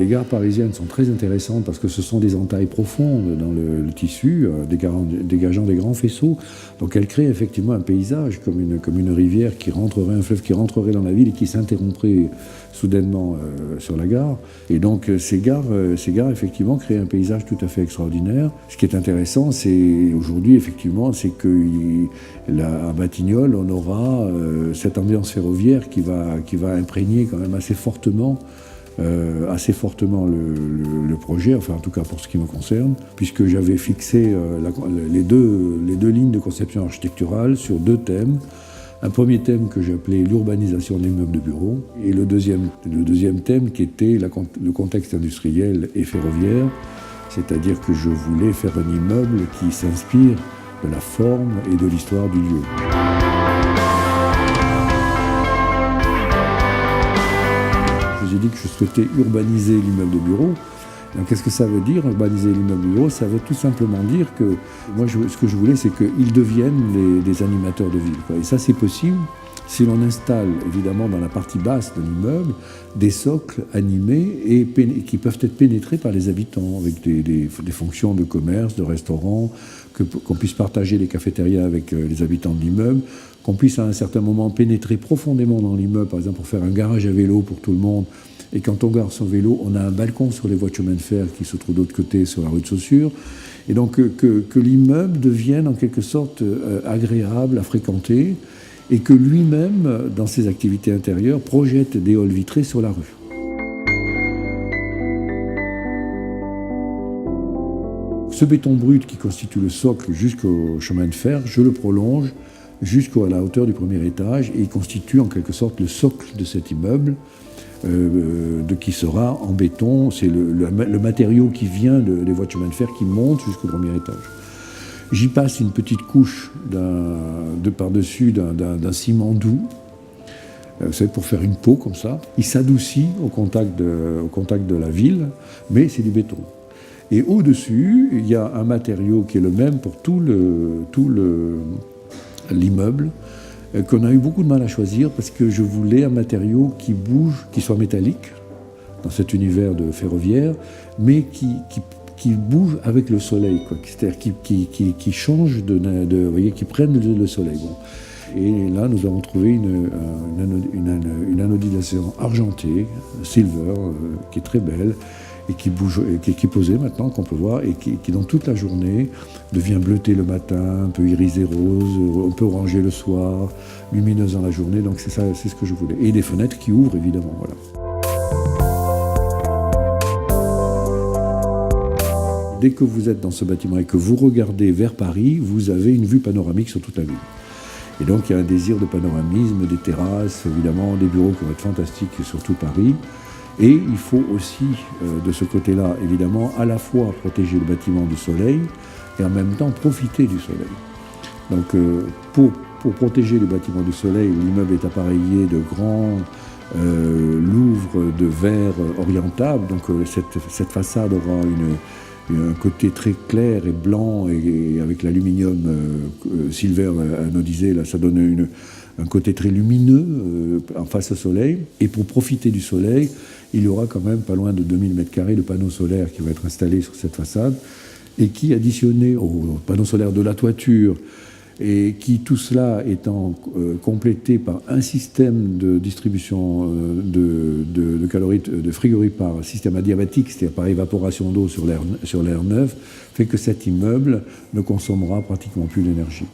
Les gares parisiennes sont très intéressantes parce que ce sont des entailles profondes dans le tissu, dégageant des grands faisceaux. Donc elles créent effectivement un paysage comme une rivière qui rentrerait, un fleuve qui rentrerait dans la ville et qui s'interromprait soudainement sur la gare. Et donc ces gares effectivement créent un paysage tout à fait extraordinaire. Ce qui est intéressant, c'est aujourd'hui effectivement, c'est qu'à Batignolles, on aura cette ambiance ferroviaire qui va imprégner quand même assez fortement le projet, enfin en tout cas pour ce qui me concerne, puisque j'avais fixé les deux lignes de conception architecturale sur deux thèmes. Un premier thème que j'appelais l'urbanisation des immeubles de bureaux, et le deuxième thème qui était le contexte industriel et ferroviaire, c'est-à-dire que je voulais faire un immeuble qui s'inspire de la forme et de l'histoire du lieu. J'ai dit que je souhaitais urbaniser l'immeuble de bureau. Donc, qu'est-ce que ça veut dire, urbaniser l'immeuble de bureau? Ça veut tout simplement dire que moi, ce que je voulais, c'est qu'ils deviennent des animateurs de ville, quoi. Et ça, c'est possible si l'on installe, évidemment, dans la partie basse de l'immeuble, des socles animés et qui peuvent être pénétrés par les habitants, avec des fonctions de commerce, de restaurant, qu'on puisse partager les cafétérias avec les habitants de l'immeuble, qu'on puisse à un certain moment pénétrer profondément dans l'immeuble, par exemple pour faire un garage à vélo pour tout le monde. Et quand on gare son vélo, on a un balcon sur les voies de chemin de fer qui se trouve de l'autre côté sur la rue de Saussure. Et donc que l'immeuble devienne en quelque sorte agréable à fréquenter et que lui-même, dans ses activités intérieures, projette des halls vitrés sur la rue. Ce béton brut qui constitue le socle jusqu'au chemin de fer, je le prolonge jusqu'à la hauteur du premier étage et il constitue en quelque sorte le socle de cet immeuble qui sera en béton. C'est le matériau qui vient des voies de chemin de fer qui monte jusqu'au premier étage. J'y passe une petite couche par-dessus d'un ciment doux, c'est pour faire une peau comme ça. Il s'adoucit au contact de la ville, mais c'est du béton. Et au-dessus, il y a un matériau qui est le même pour tout l'immeuble, qu'on a eu beaucoup de mal à choisir parce que je voulais un matériau qui bouge, qui soit métallique, dans cet univers de ferroviaire, mais qui bouge avec le soleil, quoi. C'est-à-dire qui change vous voyez, qui prenne le soleil. Bon. Et là, nous avons trouvé une anodisation argentée, silver, qui est très belle, et qui bouge, qui est posée maintenant, qu'on peut voir, et qui dans toute la journée devient bleutée le matin, un peu irisée rose, un peu orangée le soir, lumineuse dans la journée. Donc c'est ça, c'est ce que je voulais. Et des fenêtres qui ouvrent, évidemment, voilà. Dès que vous êtes dans ce bâtiment et que vous regardez vers Paris, vous avez une vue panoramique sur toute la ville. Et donc il y a un désir de panoramisme, des terrasses, évidemment, des bureaux qui vont être fantastiques sur tout Paris. Et il faut aussi, de ce côté-là, évidemment, à la fois protéger le bâtiment du soleil et en même temps profiter du soleil. Donc pour protéger le bâtiment du soleil, l'immeuble est appareillé de grands louvres de verre orientables. Donc cette façade aura un côté très clair et blanc et avec l'aluminium silver anodisé. Là, ça donne un côté très lumineux en face au soleil. Et pour profiter du soleil, il y aura quand même pas loin de 2000 m² de panneaux solaires qui vont être installés sur cette façade et qui, additionnés aux panneaux solaires de la toiture, et qui, tout cela étant complété par un système de distribution de calories de frigories par système adiabatique, c'est-à-dire par évaporation d'eau sur l'air neuf, fait que cet immeuble ne consommera pratiquement plus d'énergie.